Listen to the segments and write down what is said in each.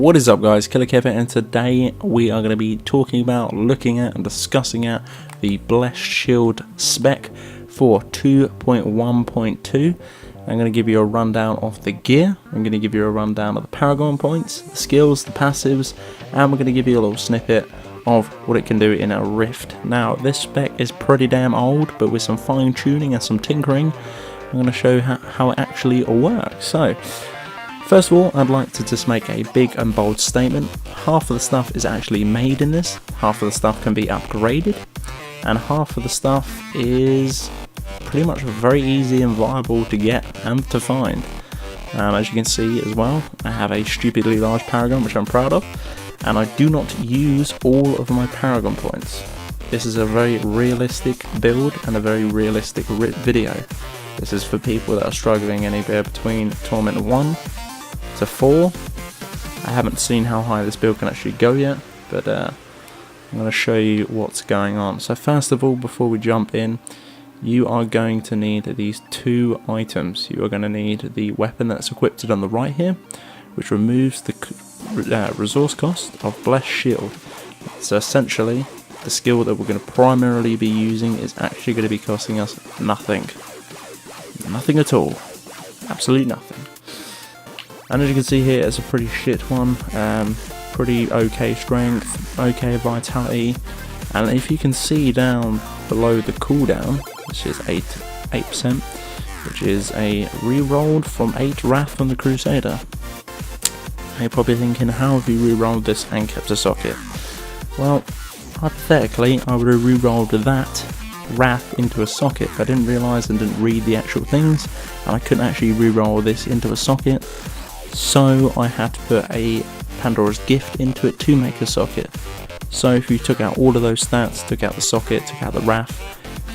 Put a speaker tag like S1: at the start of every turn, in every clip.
S1: What is up, guys? Killerkev, and today we are going to be talking about, looking at and discussing at the Blessed Shield spec for 2.1.2. I'm going to give you a rundown of the gear, I'm going to give you a rundown of the Paragon points, the skills, the passives, and we're going to give you a little snippet of what it can do in a Rift. Now, this spec is pretty damn old, but with some fine tuning and some tinkering, I'm going to show how it actually works. So, first of all, I'd like to just make a big and bold statement. Half of the stuff is actually made in this, half of the stuff can be upgraded, and half of the stuff is pretty much very easy and viable to get and to find. As you can see as well, I have a stupidly large Paragon, which I'm proud of, and I do not use all of my Paragon points. This is a very realistic build and a very realistic video. This is for people that are struggling anywhere between Torment 1 to 4. I haven't seen how high this build can actually go yet, but I'm going to show you what's going on. So first of all, before we jump in, you are going to need these two items. You are going to need the weapon that's equipped on the right here, which removes the resource cost of Blessed Shield. So essentially, the skill that we're going to primarily be using is actually going to be costing us nothing. Nothing at all. Absolutely nothing. And as you can see here, it's a pretty shit one. Pretty okay strength, okay vitality, and if you can see down below the cooldown, which is 8%, which is a rerolled from 8 Wrath from the Crusader. You're probably thinking, how have you rerolled this and kept a socket? Well, hypothetically, I would have rerolled that Wrath into a socket, but I didn't realise and didn't read the actual things, and I couldn't actually reroll this into a socket, so I had to put a Pandora's Gift into it to make a socket. So if you took out all of those stats, took out the socket, took out the Wrath,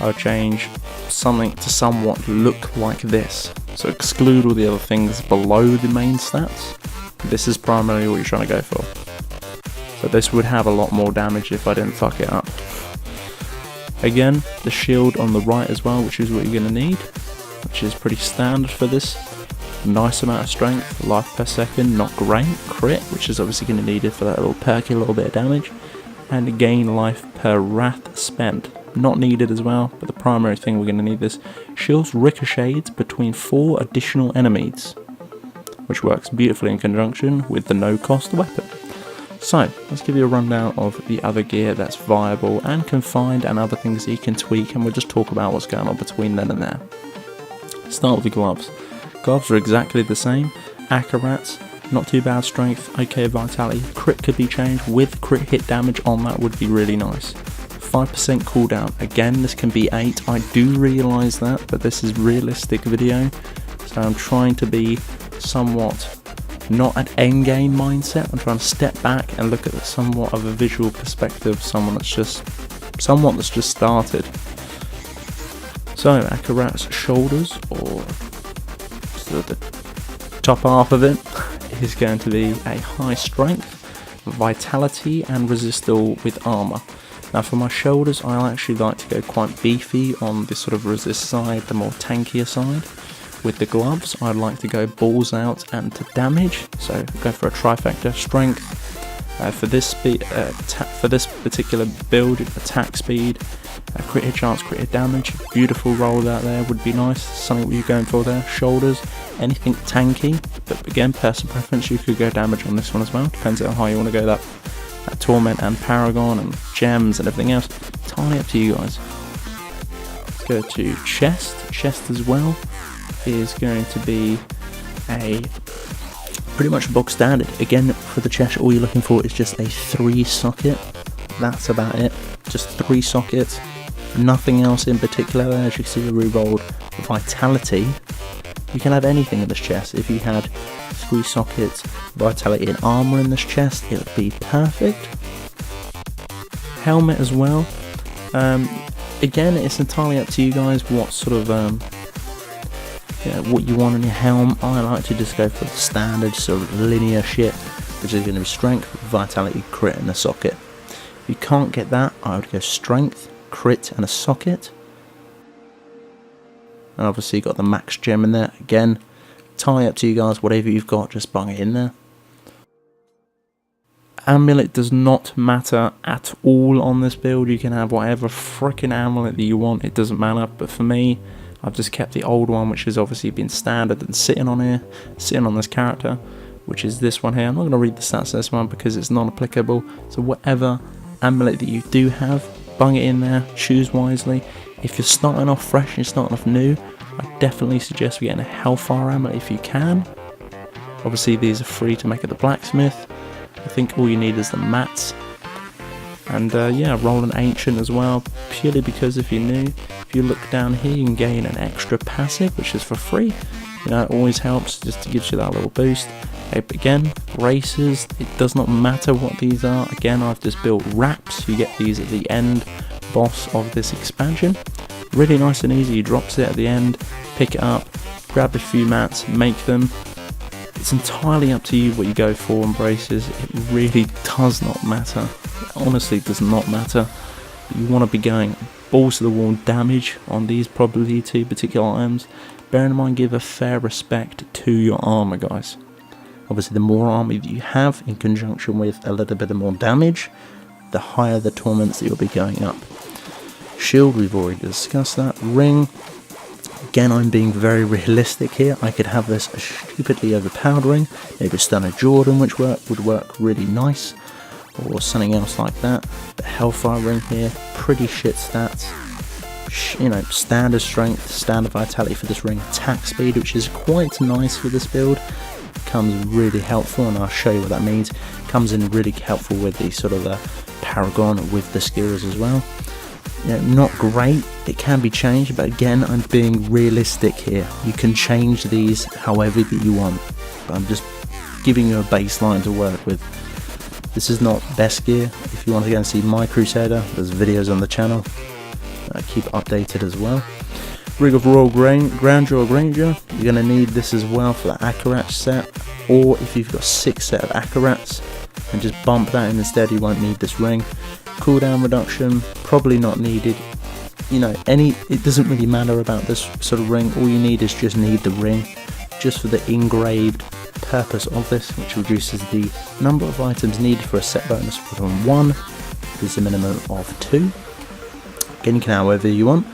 S1: I would change something to somewhat look like this. So exclude all the other things below the main stats. This is primarily what you're trying to go for. So this would have a lot more damage if I didn't fuck it up. Again, the shield on the right as well, which is what you're going to need, which is pretty standard for this. Nice amount of strength, life per second, not great, crit, which is obviously going to need it for that little perky little bit of damage, and gain life per wrath spent. Not needed as well, but the primary thing we're going to need this. Shields ricochets between 4 additional enemies, which works beautifully in conjunction with the no cost weapon. So, let's give you a rundown of the other gear that's viable and can find, and other things that you can tweak, and we'll just talk about what's going on between then and there. Start with the gloves. Gloves are exactly the same. Accurates, not too bad strength, okay vitality. Crit could be changed with crit hit damage on that would be really nice. 5% cooldown. Again, this can be 8. I do realise that, but this is realistic video, so I'm trying to be somewhat not an endgame mindset. I'm trying to step back and look at somewhat of a visual perspective. Someone that's just started. So Akarat's shoulders, or the top half of it, is going to be a high strength, vitality, and resistable with armor. Now for my shoulders, I actually like to go quite beefy on the sort of resist side, the more tankier side. With the gloves, I'd like to go balls out and to damage, so go for a trifecta. Strength, for this particular build, attack speed, crit hit chance, crit hit damage, beautiful roll out there would be nice, something what you're going for there. Shoulders, anything tanky, but again, personal preference, you could go damage on this one as well, depends on how high you want to go that Torment and Paragon and gems and everything else, entirely up to you guys. Let's go to chest as well. Is going to be a pretty much box standard. Again, for the chest, all you're looking for is just a 3 socket. That's about it. Just 3 sockets. Nothing else in particular. As you can see, the re-rolled vitality. You can have anything in this chest. If you had 3 sockets, vitality and armor in this chest, it would be perfect. Helmet as well. Again, it's entirely up to you guys what sort of what you want on your helm. I like to just go for the standard sort of linear shit, which is going to be strength, vitality, crit, and a socket. If you can't get that, I would go strength, crit, and a socket. And obviously you got the max gem in there. Again, entirely up to you guys, whatever you've got, just bung it in there. Amulet does not matter at all on this build. You can have whatever freaking amulet that you want, it doesn't matter. But for me, I've just kept the old one, which has obviously been standard and sitting on here, sitting on this character, which is this one here. I'm not going to read the stats of this one because it's not applicable. So whatever amulet that you do have, bung it in there, choose wisely. If you're starting off fresh and you're starting off new, I definitely suggest getting a Hellfire amulet if you can. Obviously these are free to make at the blacksmith. I think all you need is the mats. And yeah, roll an ancient as well, purely because if you're new, if you look down here you can gain an extra passive, which is for free. You know, it always helps, just to give you that little boost. Again, races, it does not matter what these are. Again, I've just built wraps. You get these at the end boss of this expansion. Really nice and easy. He drops it at the end, pick it up, grab a few mats, make them. It's entirely up to you what you go for on braces. It really does not matter. It honestly does not matter. You want to be going balls to the wall damage on these probably two particular items. Bear in mind, give a fair respect to your armor, guys. Obviously, the more armor that you have in conjunction with a little bit of more damage, the higher the torments that you'll be going up. Shield, we've already discussed that. Ring, again, I'm being very realistic here. I could have this a stupidly overpowered ring, maybe a Stunner Jordan, which would work really nice, or something else like that. The Hellfire ring here, pretty shit stats. You know, standard strength, standard vitality for this ring, attack speed, which is quite nice for this build. Comes really helpful, and I'll show you what that means. Comes in really helpful with the sort of Paragon with the skills as well. You know, not great, it can be changed, but again, I'm being realistic here. You can change these however that you want, but I'm just giving you a baseline to work with. This is not best gear. If you want to go and see my Crusader, there's videos on the channel. I keep updated as well. Rig of Royal Grandeur or Granger, you're going to need this as well for the Akarat set, or if you've got 6 set of Akarats, and just bump that in instead, you won't need this ring. Cooldown reduction, probably not needed. You know, it doesn't really matter about this sort of ring. All you need is just need the ring, just for the engraved purpose of this, which reduces the number of items needed for a set bonus from 1. There's a minimum of 2. Again, you can however you want.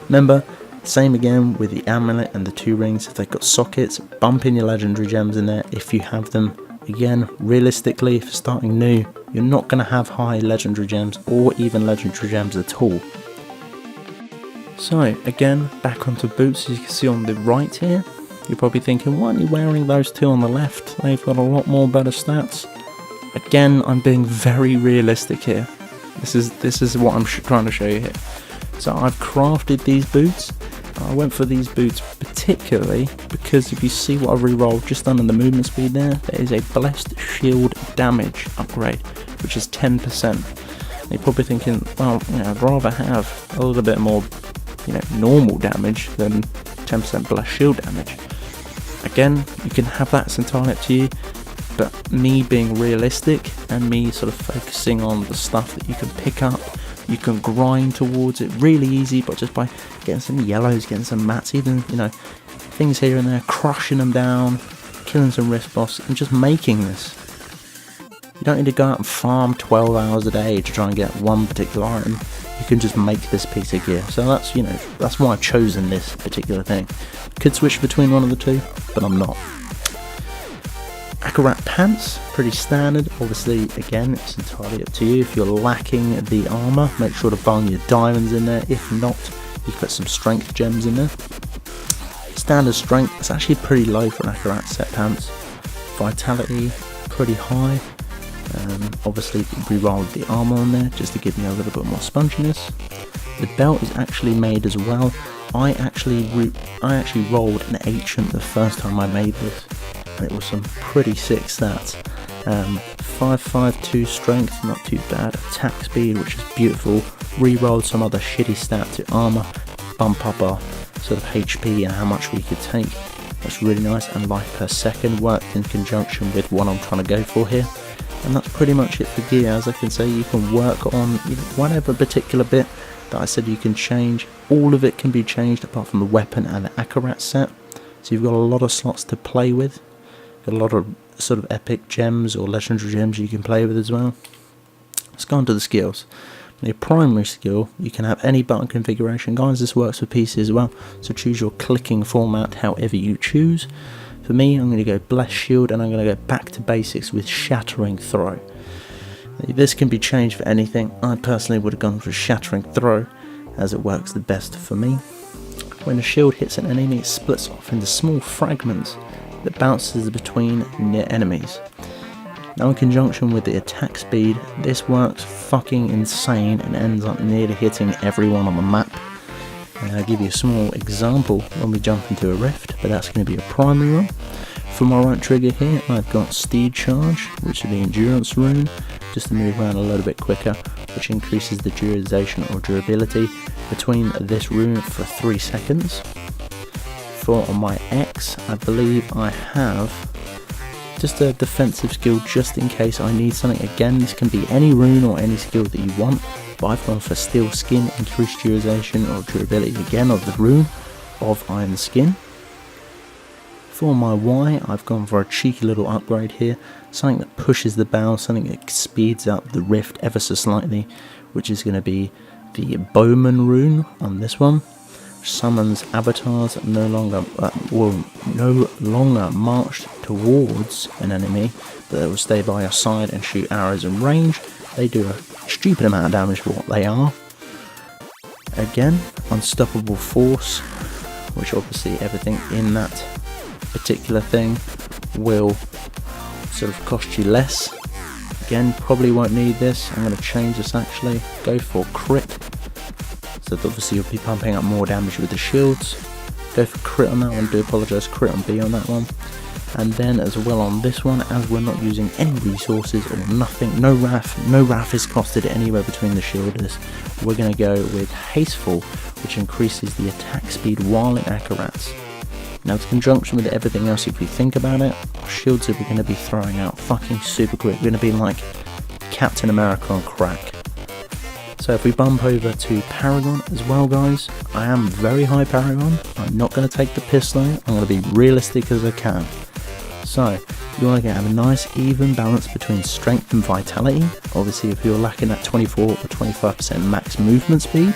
S1: Remember, same again with the amulet and the 2 rings. If they've got sockets, bump in your legendary gems in there if you have them. Again, realistically, if you're starting new, you're not going to have high legendary gems or even legendary gems at all. So again, back onto boots, as you can see on the right here. You're probably thinking, why aren't you wearing those 2 on the left? They've got a lot more better stats. Again, I'm being very realistic here. This is what I'm trying to show you here. So I've crafted these boots. I went for these boots particularly because if you see what I've re-rolled just under the movement speed there is a Blessed Shield damage upgrade, which is 10%. And you're probably thinking, well, you know, I'd rather have a little bit more, you know, normal damage than 10% Blessed Shield damage. Again, you can have that, it's entirely up to you. But me being realistic and me sort of focusing on the stuff that you can pick up, you can grind towards it really easy, but just by getting some yellows, getting some mats, even, you know, things here and there, crushing them down, killing some risk boss, and just making this. You don't need to go out and farm 12 hours a day to try and get one particular item. You can just make this piece of gear. So that's, you know, that's why I've chosen this particular thing. Could switch between one of the 2, but I'm not. Akarat pants, pretty standard. Obviously, again, it's entirely up to you. If you're lacking the armor, make sure to bung your diamonds in there. If not, you can put some strength gems in there. Standard strength, it's actually pretty low for an Akarat set pants. Vitality, pretty high. Obviously, we rolled the armor on there just to give me a little bit more sponginess. The belt is actually made as well. I actually rolled an ancient the first time I made this. It was some pretty sick stats. 552 strength, not too bad. Attack speed, which is beautiful. Re-rolled some other shitty stat to armor, bump up our sort of HP and how much we could take. That's really nice. And life per second worked in conjunction with what I'm trying to go for here. And that's pretty much it for gear. As I can say, you can work on whatever particular bit that I said you can change. All of it can be changed apart from the weapon and the Akarat set. So you've got a lot of slots to play with. A lot of sort of epic gems or legendary gems you can play with as well. Let's go on to the skills. Your primary skill, you can have any button configuration. Guys, this works for PC as well, so choose your clicking format however you choose. For me, I'm going to go Blessed Shield, and I'm going to go back to basics with Shattering Throw. This can be changed for anything. I personally would have gone for Shattering Throw, as it works the best for me. When a shield hits an enemy, it splits off into small fragments that bounces between near enemies. Now, in conjunction with the attack speed, this works fucking insane and ends up nearly hitting everyone on the map. And I'll give you a small example when we jump into a rift, but that's going to be a primary one. For my right trigger here, I've got Steed Charge, which is the endurance rune, just to move around a little bit quicker, which increases the duration or durability between this rune for 3 seconds. For my X, I believe I have just a defensive skill just in case I need something. Again, this can be any rune or any skill that you want, but I've gone for Steel Skin, increased duration or durability again of the rune of Iron Skin. For my Y, I've gone for a cheeky little upgrade here, something that pushes the bow, something that speeds up the rift ever so slightly, which is going to be the Bowman rune on this one. Summons avatars that no longer march towards an enemy, but they will stay by your side and shoot arrows in range. They do a stupid amount of damage for what they are. Again, Unstoppable Force, which obviously everything in that particular thing will sort of cost you less. Again, probably won't need this. I'm going to change this actually. Go for Crit. So obviously you'll be pumping up more damage with the shields. Go for Crit on that one. Do apologise, Crit on B on that one. And then as well on this one, as we're not using any resources or nothing, no RAF is costed anywhere between the shielders, we're going to go with Hasteful, which increases the attack speed while in Akkarats. Now, in conjunction with everything else, if you think about it, shields that we're going to be throwing out fucking super quick. We're going to be like Captain America on crack. So if we bump over to Paragon as well, guys, I am very high Paragon. I'm not going to take the piss though. I'm going to be realistic as I can. So you want to have a nice even balance between strength and vitality. Obviously, if you're lacking that 24 or 25% max movement speed,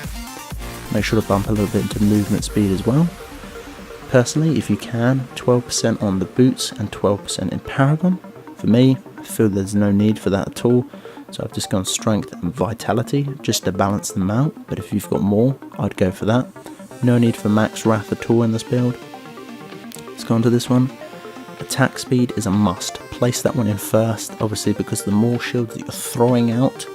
S1: make sure to bump a little bit into movement speed as well. Personally, if you can, 12% on the boots and 12% in Paragon. For me, I feel there's no need for that at all. So I've just gone strength and vitality just to balance them out, but if you've got more, I'd go for that. No need for max wrath at all in this build. Let's go on to this one. Attack speed is a must. Place that one in first, obviously, because the more shields that you're throwing out,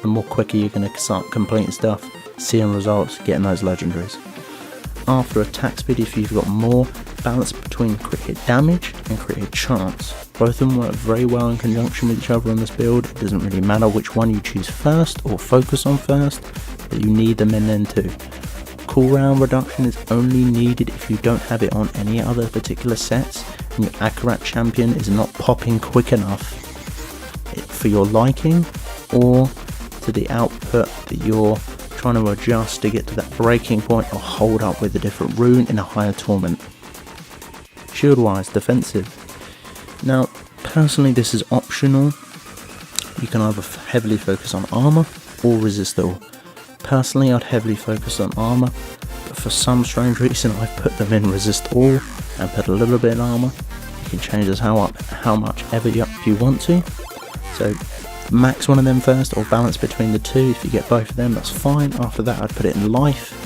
S1: the more quicker you're going to start completing stuff, seeing results, getting those legendaries. After attack speed, if you've got more, balance between crit hit damage and crit hit chance. Both of them work very well in conjunction with each other on this build. It doesn't really matter which one you choose first or focus on first, but you need them in then too. Cooldown reduction is only needed if you don't have it on any other particular sets and your Akkarat champion is not popping quick enough for your liking or to the output that you're trying to adjust to get to that breaking point or hold up with a different rune in a higher torment. Shield wise, defensive. Now, personally, this is optional. You can either heavily focus on armor or resist all. Personally, I'd heavily focus on armor, but for some strange reason, I've put them in resist all and put a little bit in armor. You can change this how much ever you want to. So, max one of them first or balance between the two. If you get both of them, that's fine. After that, I'd put it in life.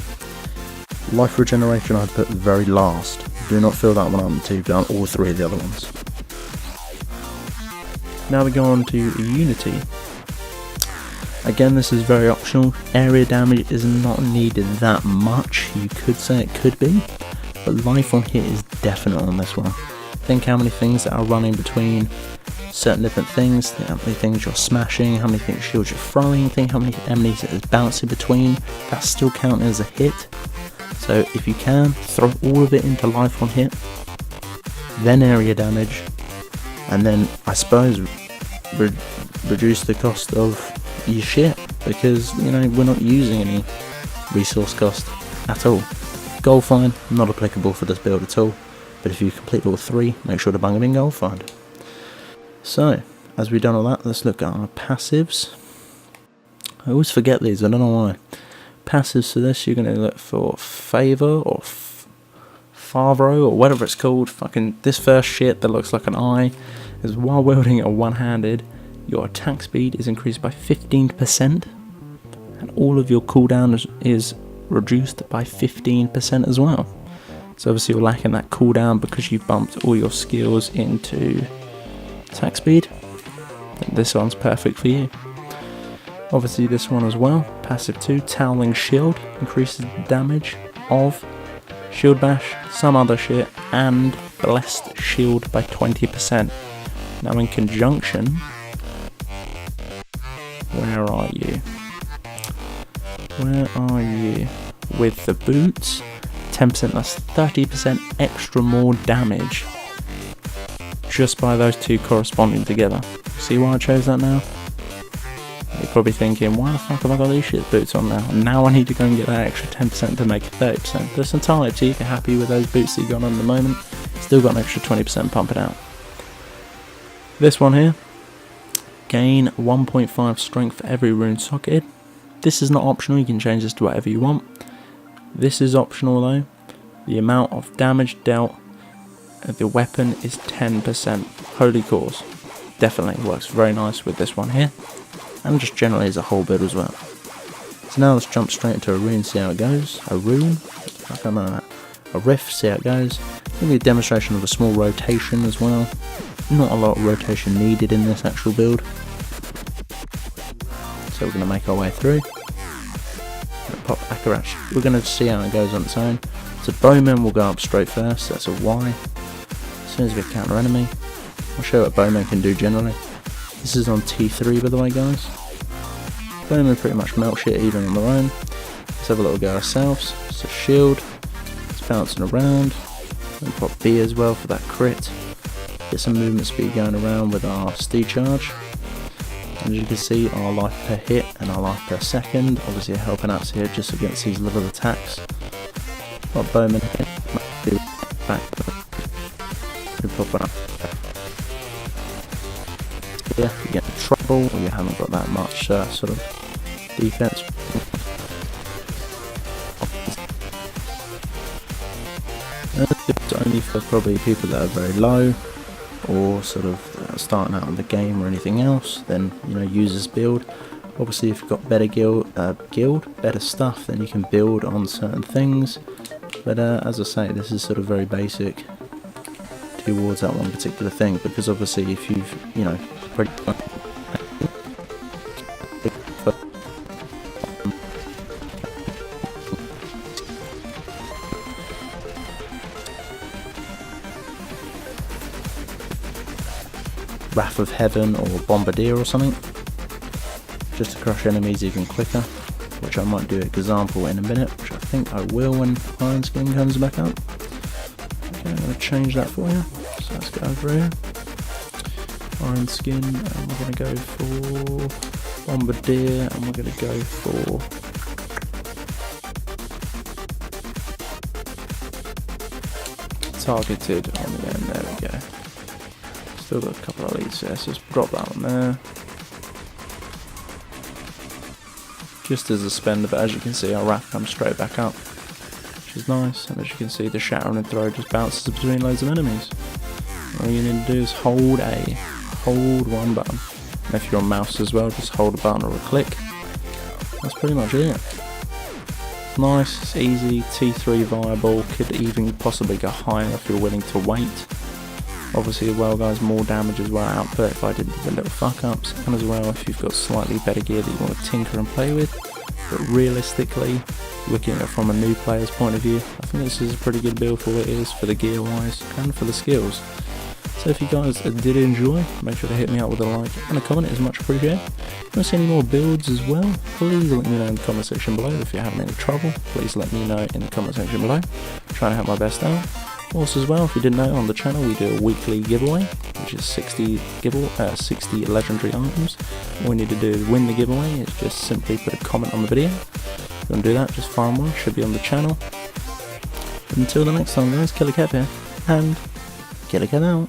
S1: Life regeneration, I'd put very last. Do not fill that one up until you've done all three of the other ones. Now we go on to Unity. Again, this is very optional. Area damage is not needed that much. You could say it could be, but life on hit is definite on this one. Think how many things that are running between certain different things, how many things you're smashing, how many things shields you're throwing, think how many enemies that is bouncing between. That's still counting as a hit. So if you can, throw all of it into life on hit, then area damage, and then I suppose reduce the cost of your shit, because you know we're not using any resource cost at all. Gold find, not applicable for this build at all, but if you complete all three, make sure to bung them in gold find. So, as we've done all that, let's look at our passives. I always forget these, I don't know why. Passives for this, you're going to look for Favor or Favro or whatever it's called. Fucking this first shit that looks like an eye is while wielding a one-handed, your attack speed is increased by 15%, and all of your cooldown is reduced by 15% as well. So obviously you're lacking that cooldown because you've bumped all your skills into attack speed. This one's perfect for you. Obviously this one as well, passive 2, Toweling Shield, increases the damage of Shield Bash, some other shit, and Blessed Shield by 20%. Now in conjunction, where are you? Where are you? With the boots, 10%, that's 30% extra more damage just by those two corresponding together. See why I chose that now? You're probably thinking, why the fuck have I got these shit boots on now? And now I need to go and get that extra 10% to make it 30%. But it's entirely up to you if you're happy with those boots that you got on at the moment. Still got an extra 20% pump it out. This one here, gain 1.5 strength for every rune socket. This is not optional, you can change this to whatever you want. This is optional though. The amount of damage dealt of the weapon is 10%. Holy cause. Definitely works very nice with this one here. And just generally as a whole build as well. So now let's jump straight into a rune, see how it goes. A rune? I don't know that. A riff, see how it goes. Give me a demonstration of a small rotation as well. Not a lot of rotation needed in this actual build. So we're going to make our way through. Pop Akarash. We're going to see how it goes on its own. So Bowman will go up straight first, that's a Y. As soon as we counter enemy, I'll show you what Bowman can do generally. This is on T3 by the way guys. Bowman pretty much melt shit even on their own. Let's have a little go ourselves. So shield, it's bouncing around. And pop B as well for that crit. Get some movement speed going around with our steed charge. And as you can see, our life per hit and our life per second obviously are helping us here just against these little attacks. Got Bowman hit, back, pop up. Yeah, you get in trouble or you haven't got that much sort of defense. It's only for probably people that are very low or sort of starting out in the game or anything else, then you know, use this build. Obviously if you've got better better stuff, then you can build on certain things, but as I say, this is sort of very basic towards that one particular thing, because obviously if you've, you know, pretty Wrath of Heaven or Bombardier or something, just to crush enemies even quicker, which I might do an example in a minute, which I think I will when Iron Skin comes back up. Okay, I'm going to change that for you, so let's go over here, Iron Skin, and we're going to go for Bombardier, and we're going to go for targeted on the end. There we go. Still got a couple of these there, so let's drop that one there. Just as a spender, but as you can see our wrath comes straight back up, which is nice, and as you can see the shattering and throw just bounces between loads of enemies. All you need to do is hold one button, and if you're on mouse as well, just hold a button or a click. That's pretty much it. It's nice, it's easy, T3 viable, could even possibly go higher if you're willing to wait. Obviously as well guys, more damage as well output if I did the little fuck ups, and as well if you've got slightly better gear that you want to tinker and play with. But realistically, looking at it from a new player's point of view, I think this is a pretty good build for what it is, for the gear wise and for the skills. So if you guys did enjoy, make sure to hit me up with a like and a comment, it's much appreciated. If you want to see any more builds as well, please let me know in the comment section below. If you're having any trouble, please let me know in the comment section below. I'm trying to help my best out. Also as well, if you didn't know, on the channel we do a weekly giveaway, which is 60 legendary items. All we need to do to win the giveaway is just simply put a comment on the video. If you want to do that, just find one, should be on the channel. But until the next time guys, Killerkev here, and Killerkev out.